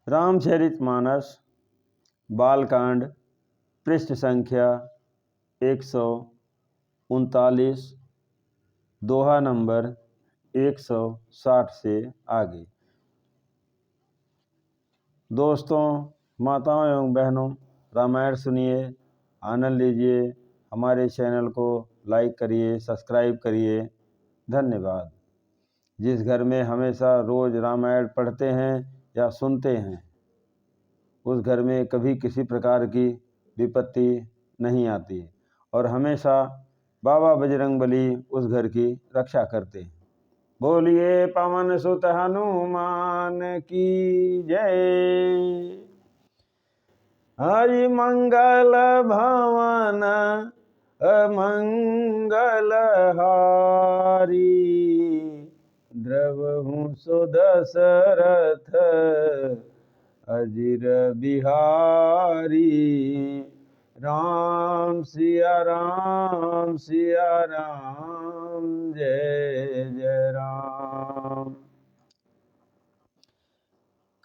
रामचरितमानस बालकांड पृष्ठ संख्या 139, दोहा नंबर 160 से आगे। दोस्तों, माताओं एवं बहनों, रामायण सुनिए, आनंद लीजिए। हमारे चैनल को लाइक करिए, सब्सक्राइब करिए। धन्यवाद। जिस घर में हमेशा रोज़ रामायण पढ़ते हैं या सुनते हैं, उस घर में कभी किसी प्रकार की विपत्ति नहीं आती और हमेशा बाबा बजरंगबली उस घर की रक्षा करते हैं। बोलिए पवन सुत हनुमान की जय। हरि मंगल भवन अमंगल हारी, द्रवहु सुदशरथ अजिर बिहारी। राम सिया राम जय जय राम।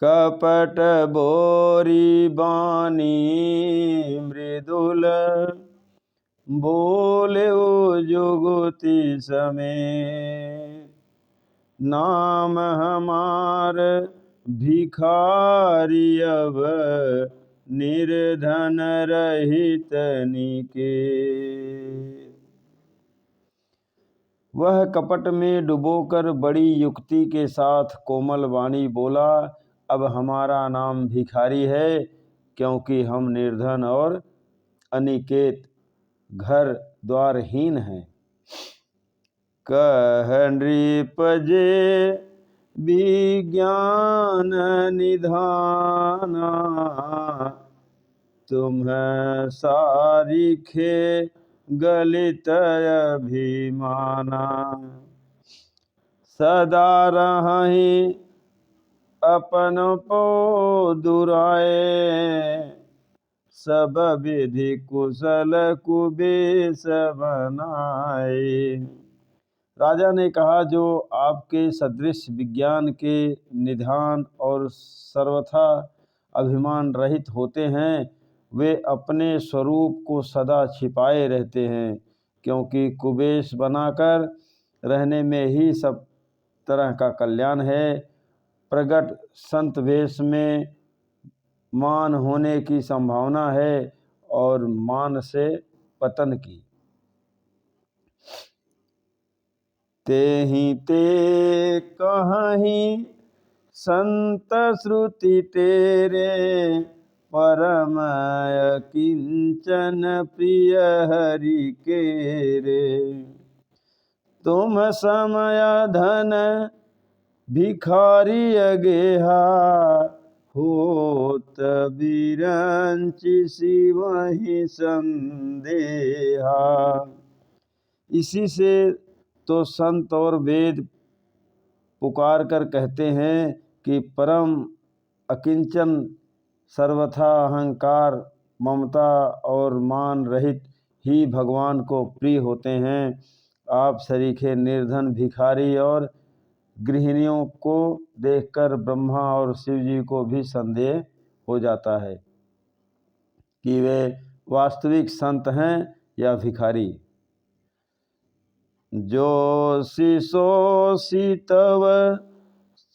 कपट बोरी बानी मृदुल, बोले जुगति समय। नाम हमार भिखारी अब, निर्धन रहित निके। वह कपट में डुबोकर बड़ी युक्ति के साथ कोमल वाणी बोला, अब हमारा नाम भिखारी है, क्योंकि हम निर्धन और अनिकेत घर द्वारहीन हैं। कह नृप जे विज्ञान निधाना, तुम्हें सारिखे गलित अभिमाना। सदा रहि अपन पो दुराए, सब विधि कुशल कुबेश बनाए। राजा ने कहा, जो आपके सदृश विज्ञान के निधान और सर्वथा अभिमान रहित होते हैं, वे अपने स्वरूप को सदा छिपाए रहते हैं, क्योंकि कुबेश बनाकर रहने में ही सब तरह का कल्याण है। प्रगट संत वेश में मान होने की संभावना है और मान से पतन की। तेहि ते कहीं संत श्रुति तेरे, परम किंचन प्रिय हरि के रे। तुम समय धन भिखारी अगेहा, होत बिरंचि सिवहि संदेहा। इसी से तो संत और वेद पुकार कर कहते हैं कि परम अकिंचन, सर्वथा अहंकार, ममता और मान रहित ही भगवान को प्रिय होते हैं। आप सरीखे निर्धन भिखारी और गृहिणियों को देखकर ब्रह्मा और शिव जी को भी संदेह हो जाता है कि वे वास्तविक संत हैं या भिखारी। जो शिशोषि तव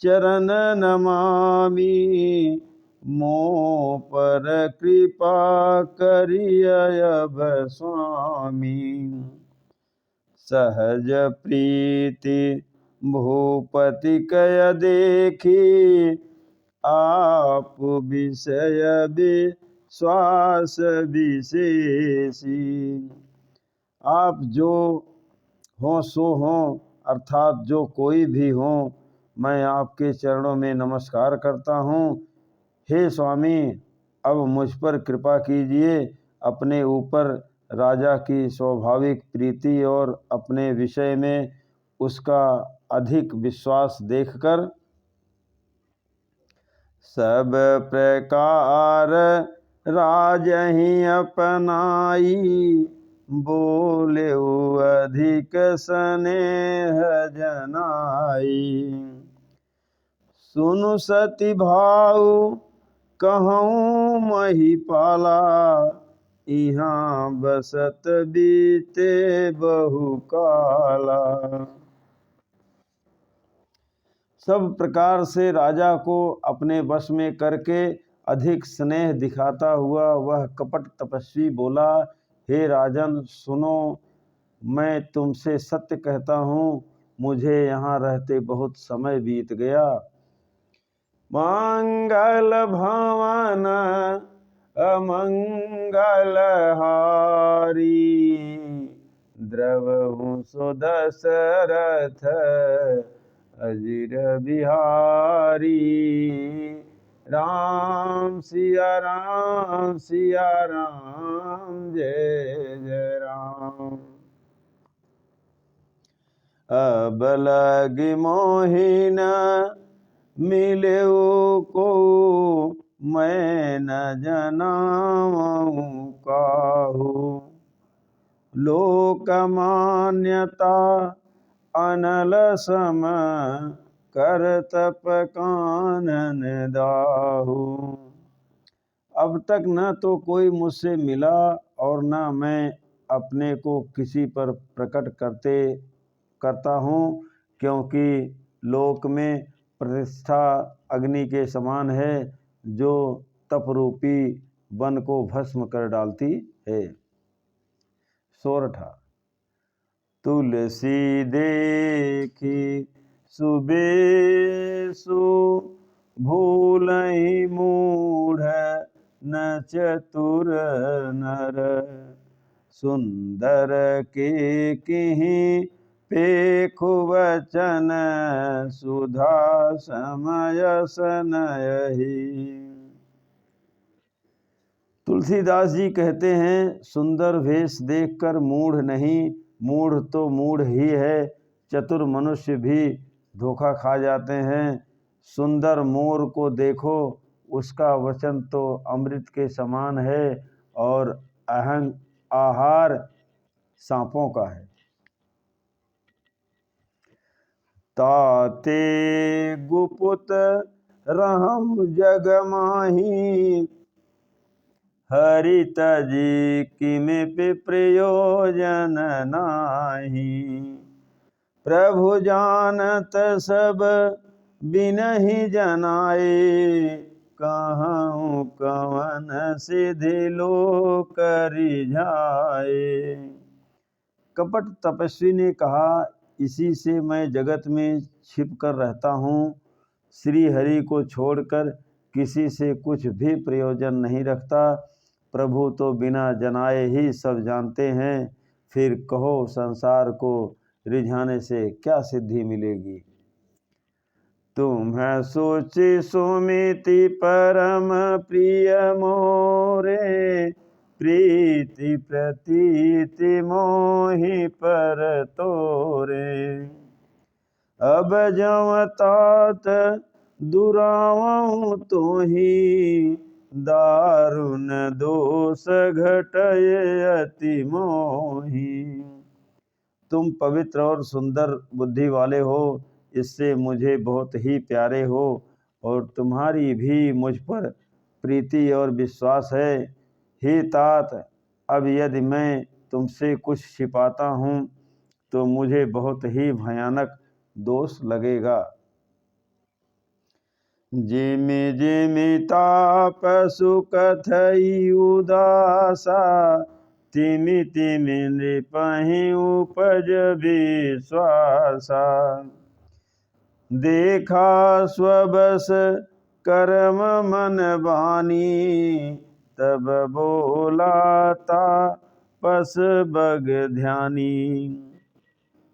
चरण नमामि, मोह पर कृपा करिय अब स्वामी। सहज प्रीति भूपति कय देखी, आप विषय विश्वास विशेषी। आप जो हों सो हों, अर्थात जो कोई भी हों, मैं आपके चरणों में नमस्कार करता हूँ। हे स्वामी, अब मुझ पर कृपा कीजिए। अपने ऊपर राजा की स्वाभाविक प्रीति और अपने विषय में उसका अधिक विश्वास देखकर सब प्रकार राजहि अपनाई, बोले अधिक स्नेह जनाई। सुनु सति भाऊ कहूँ महिपाला, यहाँ बसत बीते बहु काला। सब प्रकार से राजा को अपने वश में करके अधिक स्नेह दिखाता हुआ वह कपट तपस्वी बोला, हे राजन सुनो, मैं तुमसे सत्य कहता हूँ, मुझे यहाँ रहते बहुत समय बीत गया। मंगल भवन अमंगल हारी, द्रवहु सो दशरथ अजिर बिहारी। राम सिया राम सिया राम, जय जय राम। अब लगी मोहिन मिलेऊ को, मैं न जनाऊं काहू। लोक मान्यता अनल सम, कर तप कानन दाहू। अब तक न तो कोई मुझसे मिला और न मैं अपने को किसी पर प्रकट करता हूँ, क्योंकि लोक में प्रतिष्ठा अग्नि के समान है, जो तप रूपी वन को भस्म कर डालती है। सोरठा। तुलसी देखी सुबेसु, भूलहि मूढ़ न चतुर नर। सुंदर के किहि पेखु वचन, सुधा समय सनयहि। तुलसीदास जी कहते हैं, सुंदर वेश देखकर मूढ़ नहीं, मूढ़ तो मूढ़ ही है, चतुर मनुष्य भी धोखा खा जाते हैं। सुंदर मोर को देखो, उसका वचन तो अमृत के समान है और आहार सांपों का है। ताते गुपुत रहम जग माही, हरि तजी किमिपि प्रयोजन नाही। प्रभु जानत सब बिनहि जनाए, कहूँ कवन सिधि लोक रिझाए। कपट तपस्वी ने कहा, इसी से मैं जगत में छिप कर रहता हूँ। श्री हरि को छोड़कर किसी से कुछ भी प्रयोजन नहीं रखता। प्रभु तो बिना जनाए ही सब जानते हैं, फिर कहो संसार को रिझाने से क्या सिद्धि मिलेगी। तुम्हें सोची सुमिति परम प्रिय मोरे, प्रीति प्रतीति मोहि पर तोरे। अब जव तात दुरावहु तोहि, दारुण दोष घटय अति मोहि। तुम पवित्र और सुंदर बुद्धि वाले हो, इससे मुझे बहुत ही प्यारे हो, और तुम्हारी भी मुझ पर प्रीति और विश्वास है। हे तात, अब यदि मैं तुमसे कुछ छिपाता हूँ तो मुझे बहुत ही भयानक दोष लगेगा। जिमि जिमि तापसु कथई उदासा, तिमि तिमि नृपहि उपज विश्वासा। देखा स्वबस कर्म मन बानी, तब बोला तापस बग ध्यानी।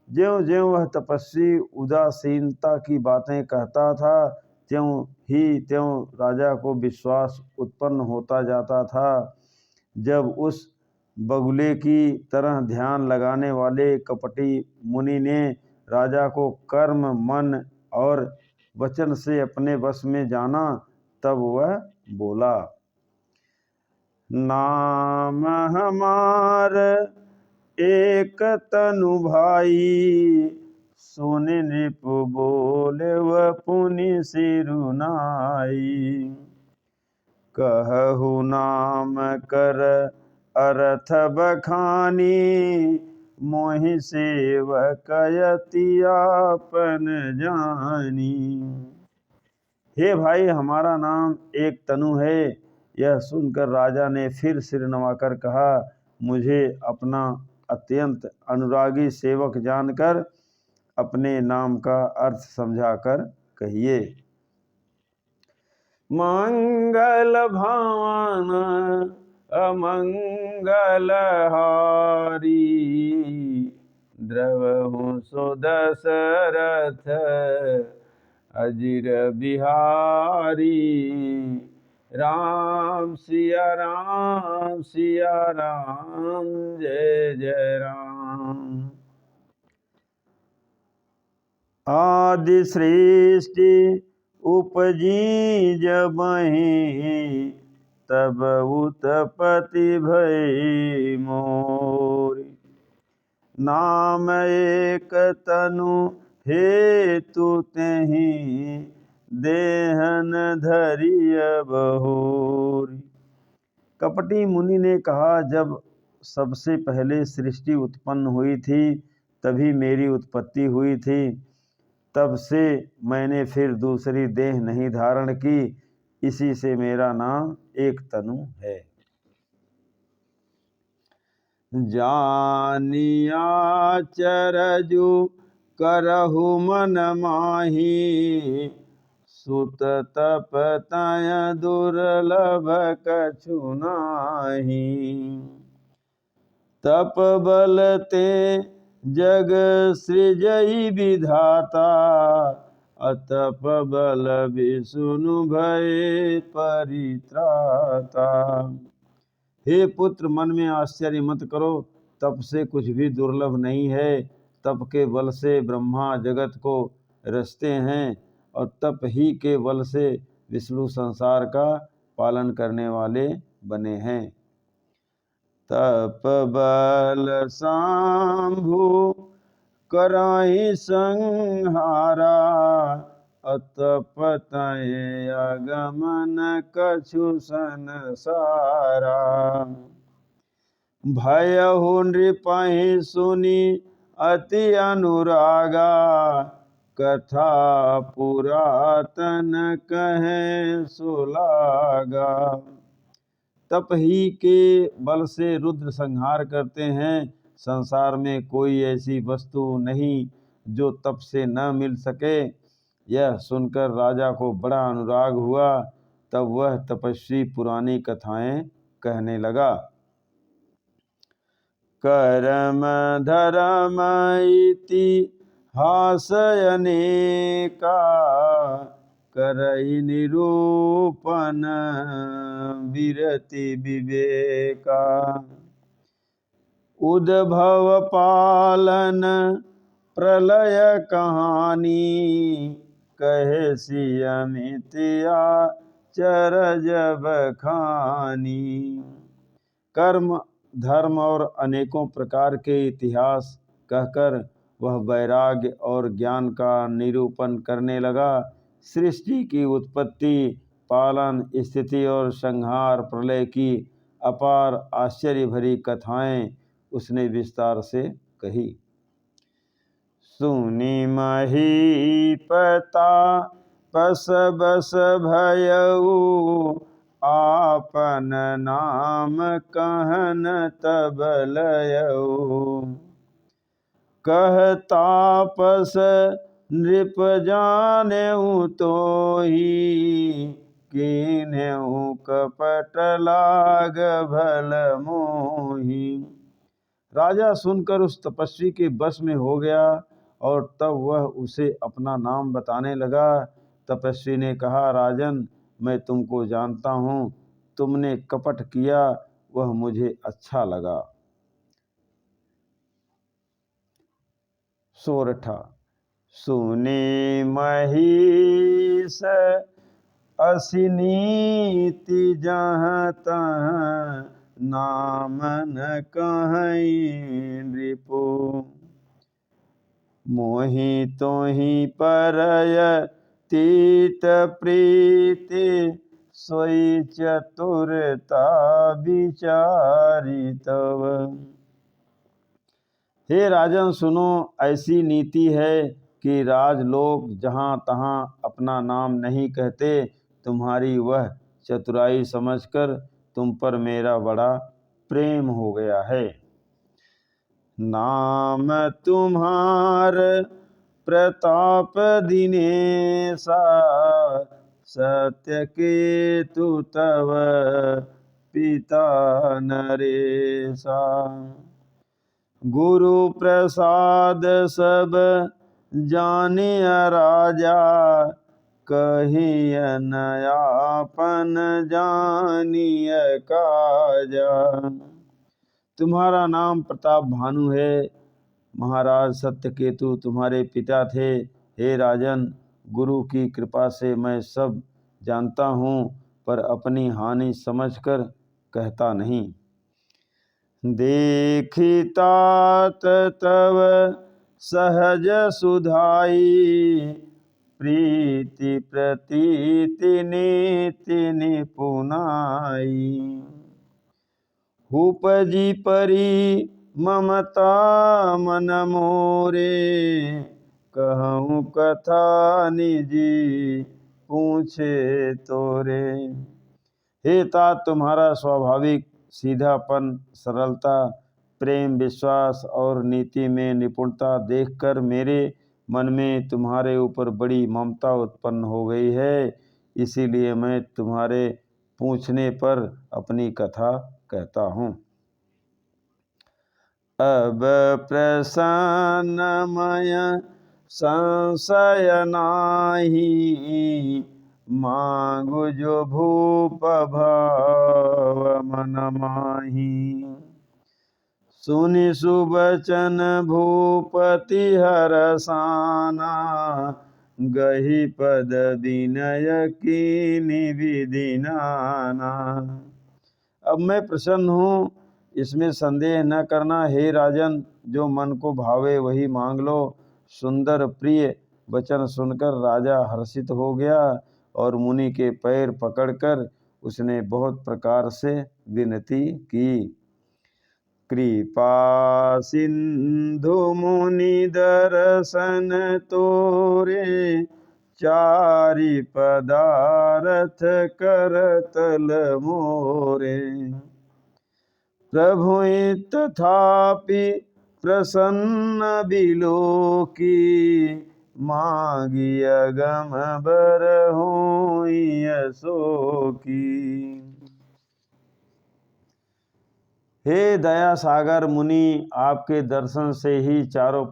ज्यों ज्यों वह तपस्वी उदासीनता की बातें कहता था, त्यों ही त्यों राजा को विश्वास उत्पन्न होता जाता था। जब उस बगुले की तरह ध्यान लगाने वाले कपटी मुनि ने राजा को कर्म, मन और वचन से अपने वश में जाना, तब वह बोला, नाम हमार एक तनु भाई, सुनि नृप बोले वह पुनि सिरुनाई। कहु नाम कर अर्थ बखानी, मोहि सेवक यति आपन जानी। हे भाई, हमारा नाम एक तनु है। यह सुनकर राजा ने फिर सिर नवाकर कहा, मुझे अपना अत्यंत अनुरागी सेवक जानकर अपने नाम का अर्थ समझाकर कहिए। मंगल भावन अमंगल हारी, द्रवहु सो दशरथ अजिर बिहारी। राम सिया राम सिया राम, जय जय राम। आदि सृष्टि उपजी जबहि, तब उत्पत्ति भई मोरी। नाम एक तनु हेतु तेहि, देहन धरिय बहोरी। कपटी मुनि ने कहा, जब सबसे पहले सृष्टि उत्पन्न हुई थी तभी मेरी उत्पत्ति हुई थी। तब से मैंने फिर दूसरी देह नहीं धारण की, इसी से मेरा नाम एक तनु है। जानिया चरजु करहु मन माही, सुत तप तय दुर्लभ कछु नाही। तप बल ते जग सृजई विधाता, अतप बल विष्णु भय परित्राता। हे पुत्र, मन में आश्चर्य मत करो, तप से कुछ भी दुर्लभ नहीं है। तप के बल से ब्रह्मा जगत को रचते हैं और तप ही के बल से विष्णु संसार का पालन करने वाले बने हैं। तप बल शांभु कराहि संहारा, अतप तय अगमन कछु संसारा। भयहु नृपहि सुनि अति अनुरागा, कथा पुरातन कहें सुलागा। तप ही के बल से रुद्र संहार करते हैं। संसार में कोई ऐसी वस्तु नहीं जो तप से न मिल सके। यह सुनकर राजा को बड़ा अनुराग हुआ। तब वह तपस्वी पुरानी कथाएं कहने लगा। कर्म धर्म इतिहास अनेका, करई निरूपण विरति विवेका। उद्भव पालन प्रलय कहानी, कहे सियमित चरज बखानी। कर्म धर्म और अनेकों प्रकार के इतिहास कहकर वह वैराग्य और ज्ञान का निरूपण करने लगा। सृष्टि की उत्पत्ति, पालन, स्थिति और संहार, प्रलय की अपार आश्चर्य भरी कथाएं उसने विस्तार से कही। सुनि महीपता पस बस भयऊ, आपन नाम कहन तब लयऊ। कह तापस नृप जानेऊ तोहि, कीन्हेऊ कपट लाग भल मोहि। राजा सुनकर उस तपस्वी के वश में हो गया और तब वह उसे अपना नाम बताने लगा। तपस्वी ने कहा, राजन, मैं तुमको जानता हूँ। तुमने कपट किया वह मुझे अच्छा लगा। सोरठा। सुने महिष असिनीति जहाँ तहाँ, नाम न कहीं नृपो। मोहि तोहि परय तीत प्रीति, सोई चतुरता विचारी तव। हे राजन सुनो, ऐसी नीति है कि राजलोग जहाँ तहाँ अपना नाम नहीं कहते। तुम्हारी वह चतुराई समझकर तुम पर मेरा बड़ा प्रेम हो गया है। नाम तुम्हार प्रताप दिनेशा, सत्य केतु तव पिता नरेशा। गुरु प्रसाद सब जानिय राजा, कहिय नयापन जानिय काजा। तुम्हारा नाम प्रताप भानु है। महाराज सत्यकेतु तुम्हारे पिता थे। हे राजन, गुरु की कृपा से मैं सब जानता हूँ, पर अपनी हानि समझकर कहता नहीं। देखितात तव सहज सुधाई, प्रीति प्रतीति नीति निपुनाई। उपजी परी ममता मन मोरे, कहूँ कथा निजी पूछे तोरे। हे तात, तुम्हारा स्वाभाविक सीधापन, सरलता, प्रेम, विश्वास और नीति में निपुणता देखकर मेरे मन में तुम्हारे ऊपर बड़ी ममता उत्पन्न हो गई है। इसीलिए मैं तुम्हारे पूछने पर अपनी कथा कहता हूँ। अब प्रसन्नमय संशय नाही, मांगु जो भूप भाव मन माही। सुनि सुबचन भूपति हरसाना, गही पद विनय कीनि विधि नाना। अब मैं प्रसन्न हूँ, इसमें संदेह न करना। हे राजन, जो मन को भावे वही मांग लो। सुंदर प्रिय वचन सुनकर राजा हर्षित हो गया और मुनि के पैर पकड़कर उसने बहुत प्रकार से विनती की। कृपा सिंधु मुनि दर्शन तोरे, चारि पदारथ करतल मोरे। प्रभु तथापि प्रसन्न बिलोकी, मांगी अगम बर होई शोकी। हे दया सागर मुनि, आपके दर्शन से ही चारों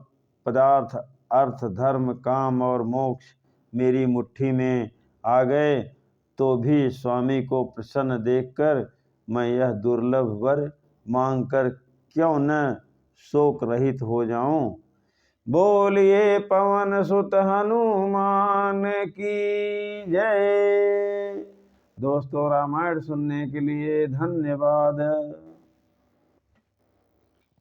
पदार्थ अर्थ, धर्म, काम और मोक्ष मेरी मुट्ठी में आ गए। तो भी स्वामी को प्रसन्न देखकर मैं यह दुर्लभ वर मांगकर क्यों न शोक रहित हो जाऊं। बोलिए पवन सुत हनुमान की जय। दोस्तों, रामायण सुनने के लिए धन्यवाद।